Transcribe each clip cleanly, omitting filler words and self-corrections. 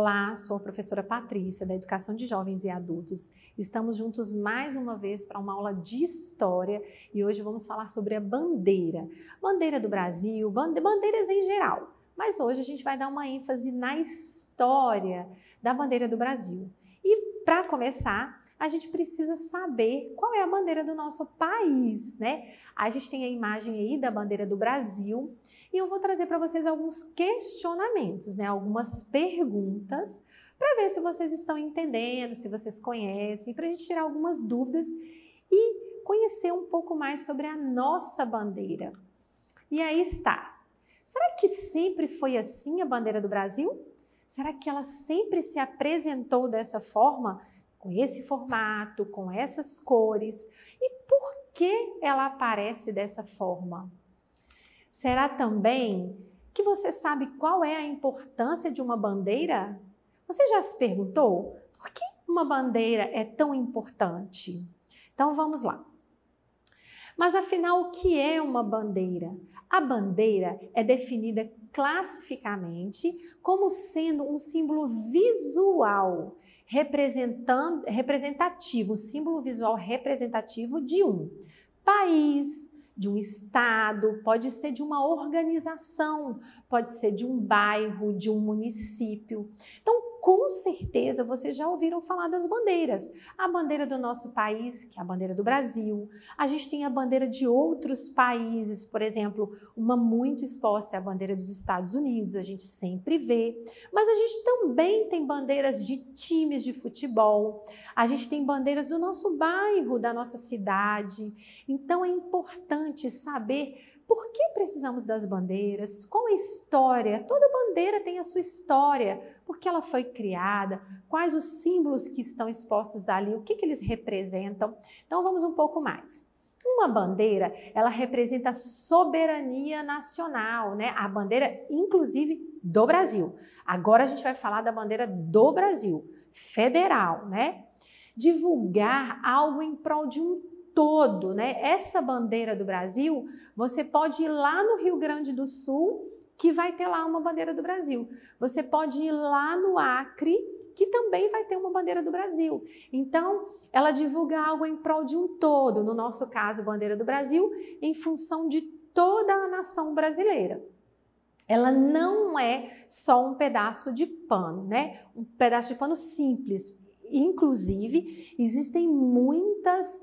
Olá, sou a professora Patrícia, da Educação de Jovens e Adultos. Estamos juntos mais uma vez para uma aula de História e hoje vamos falar sobre a bandeira. Bandeira do Brasil, bandeiras em geral. Mas hoje a gente vai dar uma ênfase na história da bandeira do Brasil. E para começar, a gente precisa saber qual é a bandeira do nosso país, né? A gente tem a imagem aí da bandeira do Brasil e eu vou trazer para vocês alguns questionamentos, né? Algumas perguntas para ver se vocês estão entendendo, se vocês conhecem, para a gente tirar algumas dúvidas e conhecer um pouco mais sobre a nossa bandeira. E aí está. Será que sempre foi assim a bandeira do Brasil? Será que ela sempre se apresentou dessa forma? Com esse formato, com essas cores? E por que ela aparece dessa forma? Será também que você sabe qual é a importância de uma bandeira? Você já se perguntou por que uma bandeira é tão importante? Então vamos lá. Mas afinal, o que é uma bandeira? A bandeira é definida classificamente como sendo um símbolo visual representativo, um símbolo visual representativo de um país, de um estado, pode ser de uma organização, pode ser de um bairro, de um município. Então, com certeza, vocês já ouviram falar das bandeiras. A bandeira do nosso país, que é a bandeira do Brasil. A gente tem a bandeira de outros países, por exemplo, uma muito exposta é a bandeira dos Estados Unidos, a gente sempre vê. Mas a gente também tem bandeiras de times de futebol. A gente tem bandeiras do nosso bairro, da nossa cidade. Então, é importante saber por que precisamos das bandeiras, qual a história, toda bandeira tem a sua história, por que ela foi criada, quais os símbolos que estão expostos ali, o que eles representam. Então vamos um pouco mais. Uma bandeira, ela representa a soberania nacional, né? A bandeira, inclusive, do Brasil. Agora a gente vai falar da bandeira do Brasil, federal, né? Divulgar algo em prol de um todo, né? Essa bandeira do Brasil, você pode ir lá no Rio Grande do Sul, que vai ter lá uma bandeira do Brasil. Você pode ir lá no Acre, que também vai ter uma bandeira do Brasil. Então, ela divulga algo em prol de um todo, no nosso caso, bandeira do Brasil, em função de toda a nação brasileira. Ela não é só um pedaço de pano, né? Um pedaço de pano simples. Inclusive, existem muitas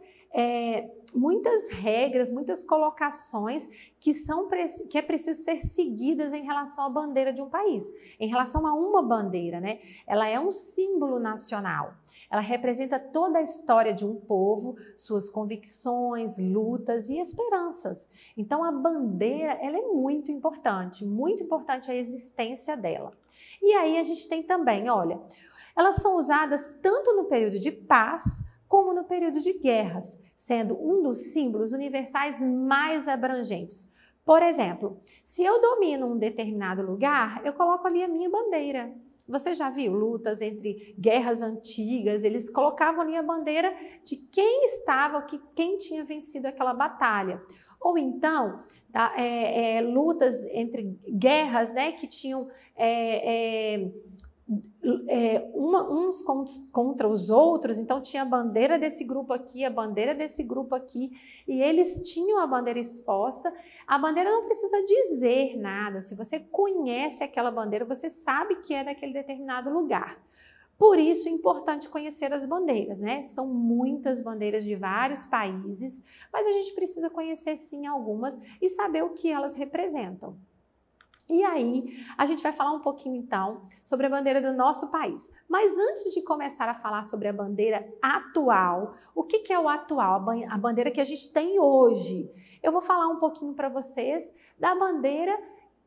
regras, muitas colocações que é preciso ser seguidas em relação à bandeira de um país, em relação a uma bandeira, né? Ela é um símbolo nacional, ela representa toda a história de um povo, suas convicções, lutas e esperanças. Então a bandeira, ela é muito importante a existência dela. E aí a gente tem também, olha, elas são usadas tanto no período de paz como no período de guerras, sendo um dos símbolos universais mais abrangentes. Por exemplo, se eu domino um determinado lugar, eu coloco ali a minha bandeira. Você já viu lutas entre guerras antigas? Eles colocavam ali a bandeira de quem estava, quem tinha vencido aquela batalha. Ou então, lutas entre guerras, né, que tinham uns contra os outros, então tinha a bandeira desse grupo aqui, a bandeira desse grupo aqui, e eles tinham a bandeira exposta. A bandeira não precisa dizer nada, se você conhece aquela bandeira, você sabe que é daquele determinado lugar. Por isso é importante conhecer as bandeiras, né? São muitas bandeiras de vários países, mas a gente precisa conhecer sim algumas e saber o que elas representam. E aí, a gente vai falar um pouquinho então sobre a bandeira do nosso país. Mas antes de começar a falar sobre a bandeira atual, o que é o atual? A bandeira que a gente tem hoje. Eu vou falar um pouquinho para vocês da bandeira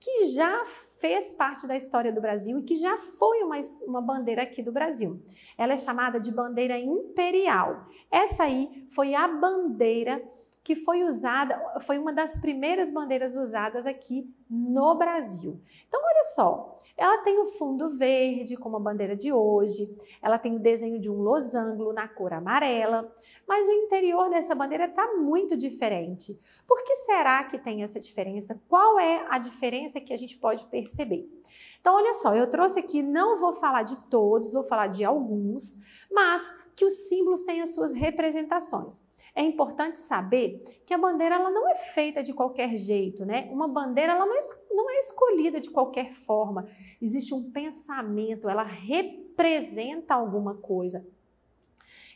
que já fez parte da história do Brasil e que já foi uma bandeira aqui do Brasil. Ela é chamada de bandeira imperial. Essa aí foi a bandeira que foi usada, foi uma das primeiras bandeiras usadas aqui no Brasil. Então, olha só, ela tem o fundo verde, como a bandeira de hoje, ela tem o desenho de um losango na cor amarela, mas o interior dessa bandeira está muito diferente. Por que será que tem essa diferença? Qual é a diferença que a gente pode perceber? Então, olha só, eu trouxe aqui, não vou falar de todos, vou falar de alguns, mas que os símbolos têm as suas representações. É importante saber que a bandeira ela não é feita de qualquer jeito, né? Uma bandeira ela não é escolhida de qualquer forma. Existe um pensamento, ela representa alguma coisa.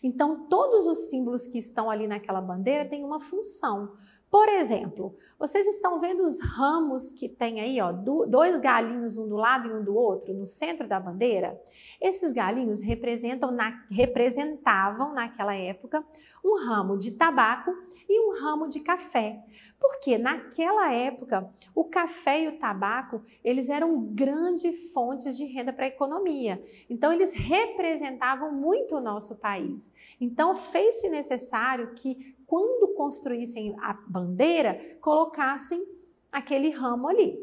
Então, todos os símbolos que estão ali naquela bandeira têm uma função. Por exemplo, vocês estão vendo os ramos que tem aí, ó, dois galinhos um do lado e um do outro, no centro da bandeira? Esses galinhos representavam naquela época um ramo de tabaco e um ramo de café. Porque naquela época, o café e o tabaco, eles eram grandes fontes de renda para a economia. Então, eles representavam muito o nosso país. Então, fez-se necessário que quando construíssem a bandeira, colocassem aquele ramo ali.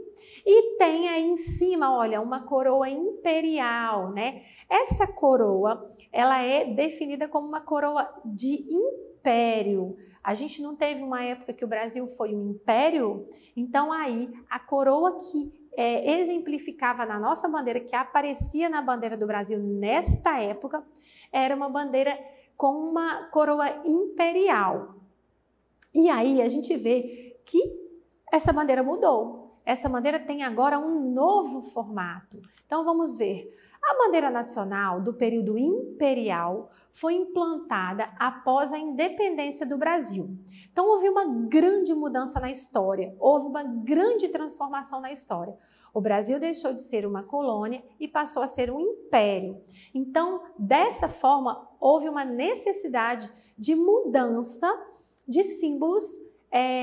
E tem aí em cima, olha, uma coroa imperial, né? Essa coroa, ela é definida como uma coroa de império. A gente não teve uma época que o Brasil foi um império? Então aí, a coroa que exemplificava na nossa bandeira, que aparecia na bandeira do Brasil nesta época, era uma bandeira com uma coroa imperial. E aí a gente vê que essa bandeira mudou. Essa bandeira tem agora um novo formato. Então vamos ver. A bandeira nacional do período imperial foi implantada após a independência do Brasil. Então houve uma grande mudança na história, houve uma grande transformação na história. O Brasil deixou de ser uma colônia e passou a ser um império. Então, dessa forma, houve uma necessidade de mudança de símbolos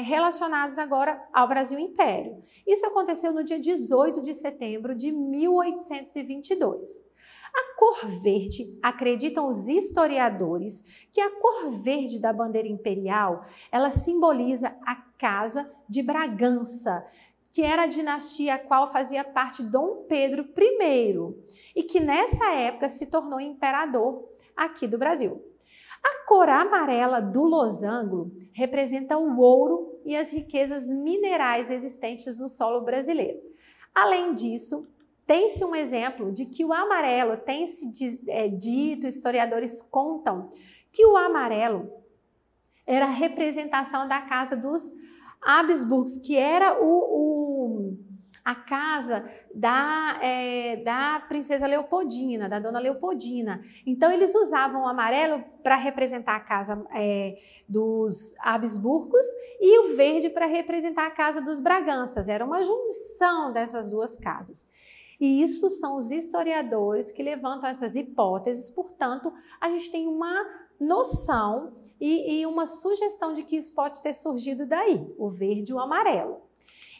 relacionados agora ao Brasil Império. Isso aconteceu no dia 18 de setembro de 1822. A cor verde, acreditam os historiadores, que a cor verde da bandeira imperial, ela simboliza a Casa de Bragança, que era a dinastia a qual fazia parte Dom Pedro I e que nessa época se tornou imperador aqui do Brasil. A cor amarela do losango representa o ouro e as riquezas minerais existentes no solo brasileiro. Além disso, tem-se um exemplo de que o amarelo, tem-se dito, historiadores contam, que o amarelo era a representação da casa dos Habsburgos, que era a casa da princesa Leopoldina, da dona Leopoldina. Então, eles usavam o amarelo para representar a casa dos Habsburgos e o verde para representar a casa dos Braganças. Era uma junção dessas duas casas. E isso são os historiadores que levantam essas hipóteses, portanto, a gente tem uma noção e uma sugestão de que isso pode ter surgido daí, o verde e o amarelo.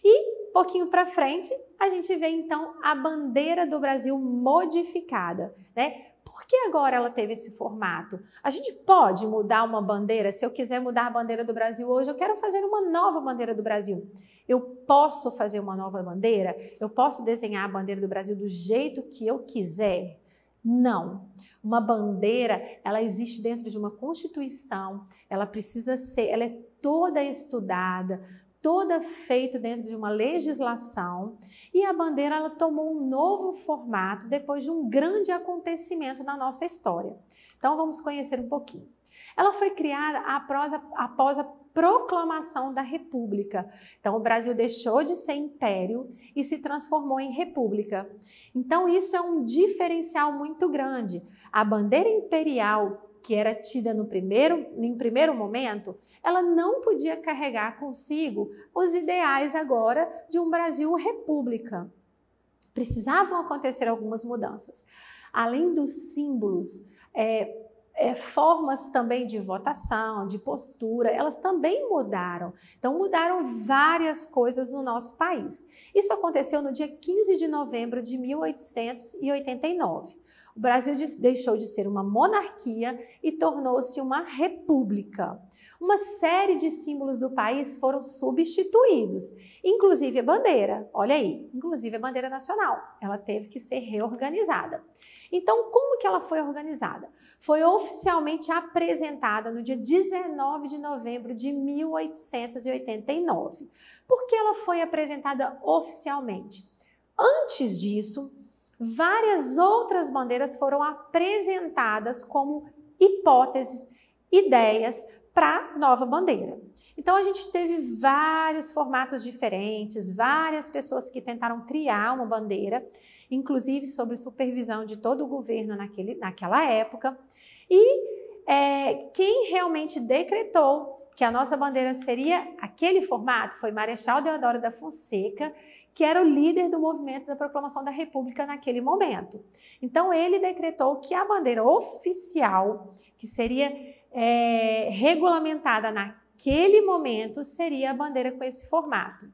E, pouquinho para frente, a gente vê então a bandeira do Brasil modificada, né? Por que agora ela teve esse formato? A gente pode mudar uma bandeira? Se eu quiser mudar a bandeira do Brasil hoje, eu quero fazer uma nova bandeira do Brasil. Eu posso fazer uma nova bandeira? Eu posso desenhar a bandeira do Brasil do jeito que eu quiser? Não. Uma bandeira, ela existe dentro de uma Constituição, ela precisa ser, ela é toda estudada, toda feita dentro de uma legislação, e a bandeira ela tomou um novo formato depois de um grande acontecimento na nossa história. Então vamos conhecer um pouquinho. Ela foi criada após a proclamação da República. Então o Brasil deixou de ser império e se transformou em república. Então isso é um diferencial muito grande. A bandeira imperial, que era tida em primeiro momento, ela não podia carregar consigo os ideais agora de um Brasil república. Precisavam acontecer algumas mudanças. Além dos símbolos, formas também de votação, de postura, elas também mudaram. Então, mudaram várias coisas no nosso país. Isso aconteceu no dia 15 de novembro de 1889. O Brasil deixou de ser uma monarquia e tornou-se uma república. Uma série de símbolos do país foram substituídos, inclusive a bandeira. Olha aí, inclusive a bandeira nacional. Ela teve que ser reorganizada. Então, como que ela foi organizada? Foi oficialmente apresentada no dia 19 de novembro de 1889. Por que ela foi apresentada oficialmente? Antes disso, várias outras bandeiras foram apresentadas como hipóteses, ideias para a nova bandeira. Então, a gente teve vários formatos diferentes, várias pessoas que tentaram criar uma bandeira, inclusive sob supervisão de todo o governo naquela época. E quem realmente decretou que a nossa bandeira seria aquele formato foi Marechal Deodoro da Fonseca, que era o líder do movimento da Proclamação da República naquele momento. Então, ele decretou que a bandeira oficial, que seria regulamentada naquele momento, seria a bandeira com esse formato.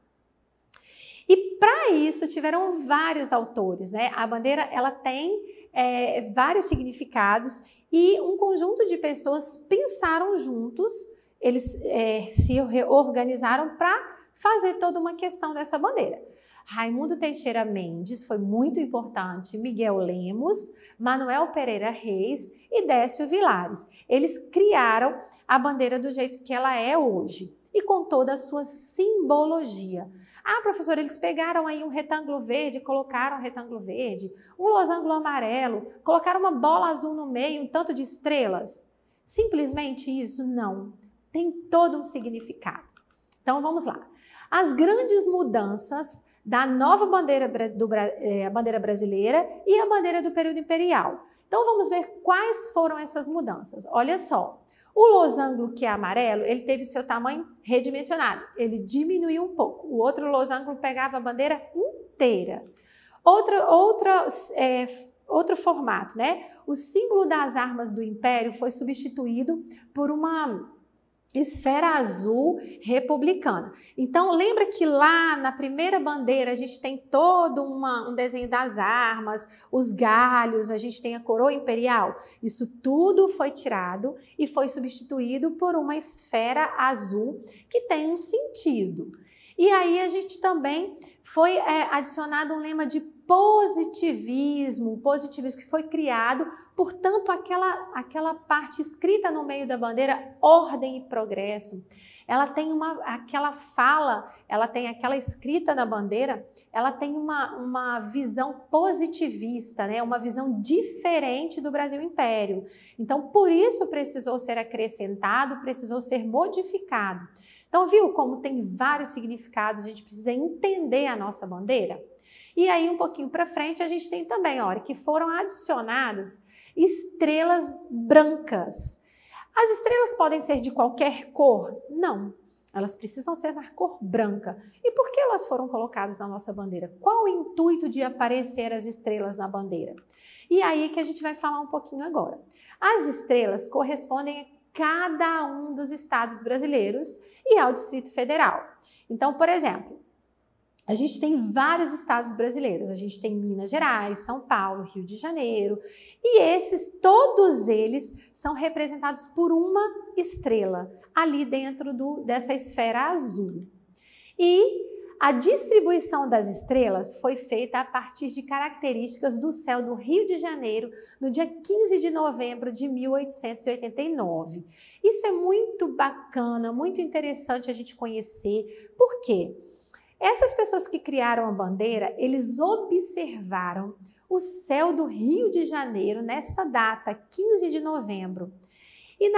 E para isso tiveram vários autores, né? A bandeira ela tem vários significados e um conjunto de pessoas pensaram juntos, eles se organizaram para fazer toda uma questão dessa bandeira. Raimundo Teixeira Mendes foi muito importante, Miguel Lemos, Manuel Pereira Reis e Décio Vilares. Eles criaram a bandeira do jeito que ela é hoje e com toda a sua simbologia. Ah, professora, eles pegaram aí um retângulo verde, colocaram um retângulo verde, um losango amarelo, colocaram uma bola azul no meio, um tanto de estrelas. Simplesmente isso? Não. Tem todo um significado. Então, vamos lá. As grandes mudanças da nova bandeira, a bandeira brasileira e a bandeira do período imperial. Então, vamos ver quais foram essas mudanças. Olha só. O losango, que é amarelo, ele teve seu tamanho redimensionado. Ele diminuiu um pouco. O outro losango pegava a bandeira inteira. Outro formato, né? O símbolo das armas do Império foi substituído por uma esfera azul republicana. Então, lembra que lá na primeira bandeira a gente tem todo um desenho das armas, os galhos, a gente tem a coroa imperial. Isso tudo foi tirado e foi substituído por uma esfera azul que tem um sentido. E aí a gente também foi adicionado um lema de positivismo que foi criado, portanto, aquela parte escrita no meio da bandeira, ordem e progresso. Ela tem aquela fala, ela tem aquela escrita na bandeira, ela tem uma visão positivista, né? Uma visão diferente do Brasil Império. Então, por isso precisou ser acrescentado, precisou ser modificado. Então, viu como tem vários significados, a gente precisa entender a nossa bandeira? E aí, um pouquinho para frente, a gente tem também, olha, que foram adicionadas estrelas brancas. As estrelas podem ser de qualquer cor? Não, elas precisam ser da cor branca. E por que elas foram colocadas na nossa bandeira? Qual o intuito de aparecer as estrelas na bandeira? E aí que a gente vai falar um pouquinho agora. As estrelas correspondem a cada um dos estados brasileiros e ao Distrito Federal. Então, por exemplo, a gente tem vários estados brasileiros, a gente tem Minas Gerais, São Paulo, Rio de Janeiro, e todos eles são representados por uma estrela, ali dentro dessa esfera azul. E a distribuição das estrelas foi feita a partir de características do céu do Rio de Janeiro no dia 15 de novembro de 1889. Isso é muito bacana, muito interessante a gente conhecer. Por quê? Essas pessoas que criaram a bandeira, eles observaram o céu do Rio de Janeiro nessa data, 15 de novembro. E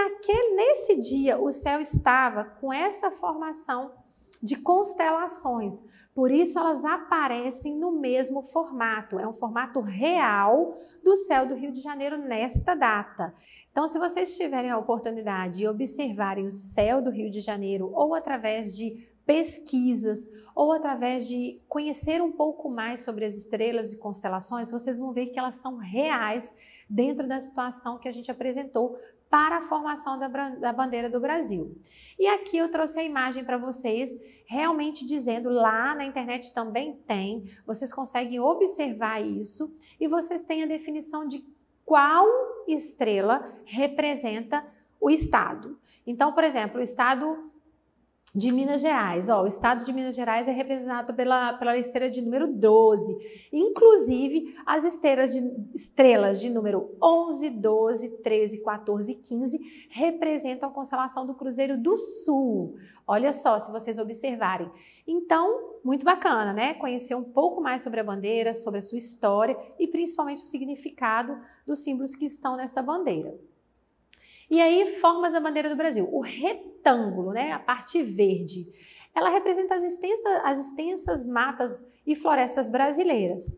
nesse dia, o céu estava com essa formação de constelações. Por isso, elas aparecem no mesmo formato. É um formato real do céu do Rio de Janeiro nesta data. Então, se vocês tiverem a oportunidade de observarem o céu do Rio de Janeiro ou através de pesquisas ou através de conhecer um pouco mais sobre as estrelas e constelações, vocês vão ver que elas são reais dentro da situação que a gente apresentou para a formação da bandeira do Brasil. E aqui eu trouxe a imagem para vocês, realmente dizendo, lá na internet também tem, vocês conseguem observar isso e vocês têm a definição de qual estrela representa o estado. Então, por exemplo, o estado de Minas Gerais. O estado de Minas Gerais é representado pela estrela de número 12. Inclusive, as estrelas de número 11, 12, 13, 14 e 15 representam a constelação do Cruzeiro do Sul. Olha só, se vocês observarem. Então, muito bacana, né? Conhecer um pouco mais sobre a bandeira, sobre a sua história e principalmente o significado dos símbolos que estão nessa bandeira. E aí, formas da bandeira do Brasil. O retângulo, né? A parte verde, ela representa as extensas matas e florestas brasileiras.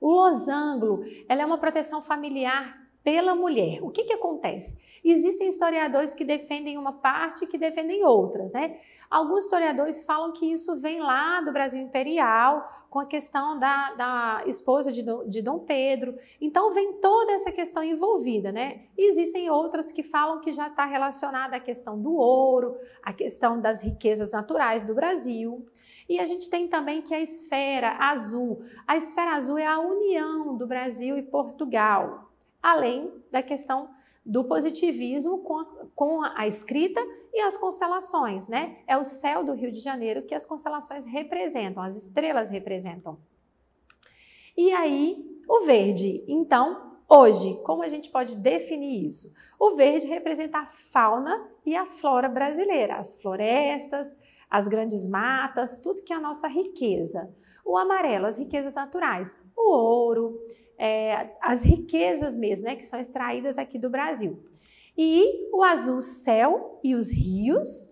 O losango, ela é uma proteção familiar pela mulher. O que acontece? Existem historiadores que defendem uma parte e que defendem outras, né? Alguns historiadores falam que isso vem lá do Brasil Imperial, com a questão da esposa de Dom Pedro. Então, vem toda essa questão envolvida, né? Existem outros que falam que já está relacionada à questão do ouro, à questão das riquezas naturais do Brasil. E a gente tem também que a esfera azul. A esfera azul é a união do Brasil e Portugal, além da questão do positivismo com a escrita e as constelações, né? É o céu do Rio de Janeiro que as constelações representam, as estrelas representam. E aí, o verde. Então, hoje, como a gente pode definir isso? O verde representa a fauna e a flora brasileira, as florestas, as grandes matas, tudo que é a nossa riqueza. O amarelo, as riquezas naturais, o ouro, as riquezas mesmo, né, que são extraídas aqui do Brasil. E o azul, o céu e os rios.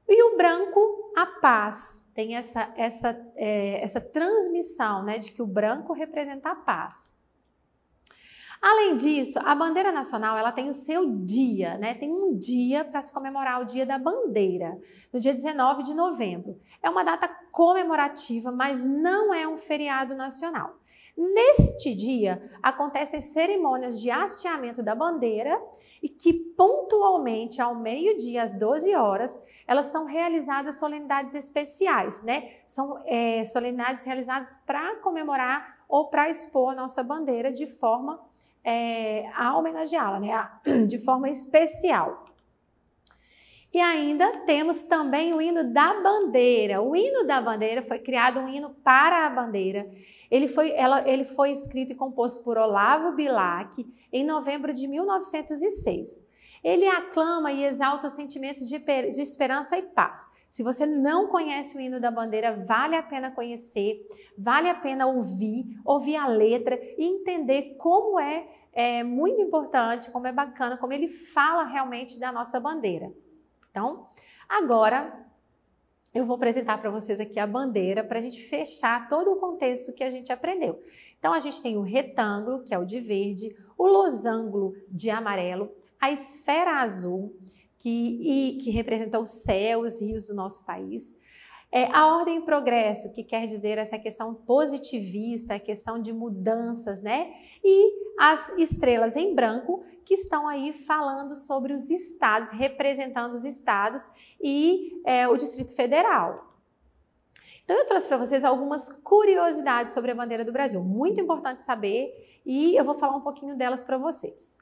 E o branco, a paz. Tem essa transmissão, né, de que o branco representa a paz. Além disso, a bandeira nacional, ela tem o seu dia, né? Tem um dia para se comemorar o Dia da Bandeira, no dia 19 de novembro. É uma data comemorativa, mas não é um feriado nacional. Neste dia, acontecem cerimônias de hasteamento da bandeira e que pontualmente, ao meio-dia, às 12 horas, elas são realizadas solenidades especiais, né? São solenidades realizadas para comemorar ou para expor a nossa bandeira de forma a homenageá-la, né? De forma especial. E ainda temos também o hino da bandeira. O hino da bandeira foi criado um hino para a bandeira. Ele foi escrito e composto por Olavo Bilac em novembro de 1906. Ele aclama e exalta os sentimentos de esperança e paz. Se você não conhece o hino da bandeira, vale a pena conhecer, vale a pena ouvir a letra e entender como é muito importante, como é bacana, como ele fala realmente da nossa bandeira. Então, agora eu vou apresentar para vocês aqui a bandeira para a gente fechar todo o contexto que a gente aprendeu. Então, a gente tem o retângulo, que é o de verde, o losango de amarelo, a esfera azul, que representa o céu, os rios do nosso país, a ordem e progresso, que quer dizer essa questão positivista, a questão de mudanças, né? E as estrelas em branco, que estão aí falando sobre os estados, representando os estados e o Distrito Federal. Então, eu trouxe para vocês algumas curiosidades sobre a bandeira do Brasil, muito importante saber, e eu vou falar um pouquinho delas para vocês.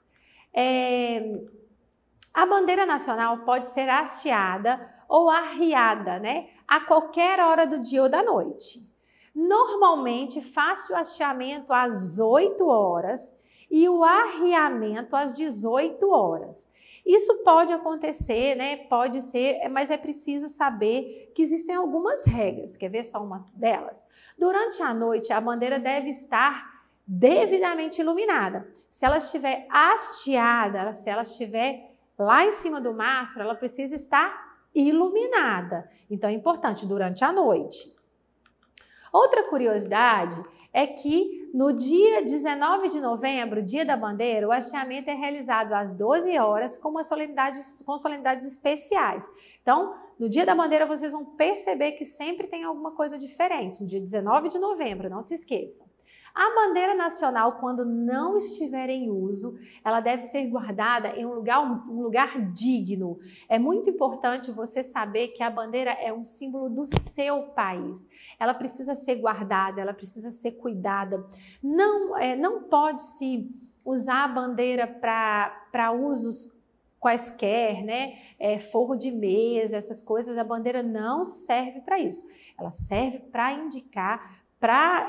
A bandeira nacional pode ser hasteada ou arriada, né? A qualquer hora do dia ou da noite. Normalmente, faz o hasteamento às 8 horas e o arriamento às 18 horas. Isso pode acontecer, né? Pode ser, mas é preciso saber que existem algumas regras. Quer ver só uma delas? Durante a noite, a bandeira deve estar devidamente iluminada. Se ela estiver hasteada, se ela estiver lá em cima do mastro, ela precisa estar iluminada. Então, é importante durante a noite. Outra curiosidade é que no dia 19 de novembro, dia da bandeira, o hasteamento é realizado às 12 horas com solenidades especiais. Então, no dia da bandeira, vocês vão perceber que sempre tem alguma coisa diferente. No dia 19 de novembro, não se esqueçam. A bandeira nacional, quando não estiver em uso, ela deve ser guardada em um lugar digno. É muito importante você saber que a bandeira é um símbolo do seu país. Ela precisa ser guardada, ela precisa ser cuidada. Não pode-se usar a bandeira para usos quaisquer, né? Forro de mesa, essas coisas. A bandeira não serve para isso. Ela serve para indicar, para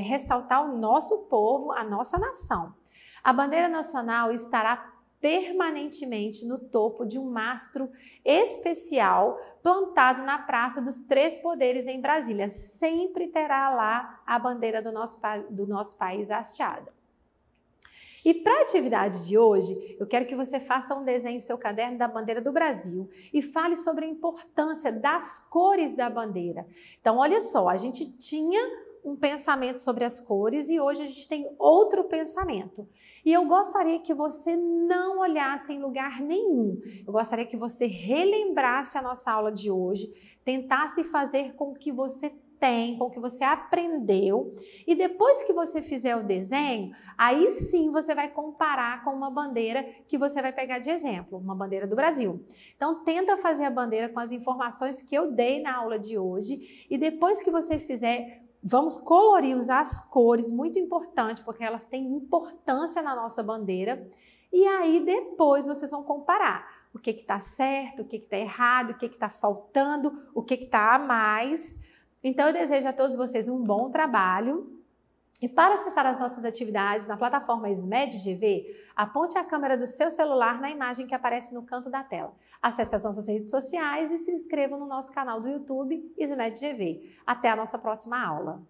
ressaltar o nosso povo, a nossa nação. A bandeira nacional estará permanentemente no topo de um mastro especial plantado na Praça dos Três Poderes em Brasília. Sempre terá lá a bandeira do nosso país hasteada. E para a atividade de hoje, eu quero que você faça um desenho em seu caderno da bandeira do Brasil e fale sobre a importância das cores da bandeira. Então, olha só, a gente tinha um pensamento sobre as cores e hoje a gente tem outro pensamento. E eu gostaria que você não olhasse em lugar nenhum. Eu gostaria que você relembrasse a nossa aula de hoje, tentasse fazer com o que você tem, com o que você aprendeu, e depois que você fizer o desenho, aí sim você vai comparar com uma bandeira que você vai pegar de exemplo, uma bandeira do Brasil. Então tenta fazer a bandeira com as informações que eu dei na aula de hoje, e depois que você fizer, vamos colorir, usar as cores, muito importante, porque elas têm importância na nossa bandeira, e aí depois vocês vão comparar o que está certo, o que está errado, o que está faltando, o que está a mais. Então, eu desejo a todos vocês um bom trabalho. E para acessar as nossas atividades na plataforma SMED-GV, aponte a câmera do seu celular na imagem que aparece no canto da tela. Acesse as nossas redes sociais e se inscreva no nosso canal do YouTube SMED-GV. Até a nossa próxima aula!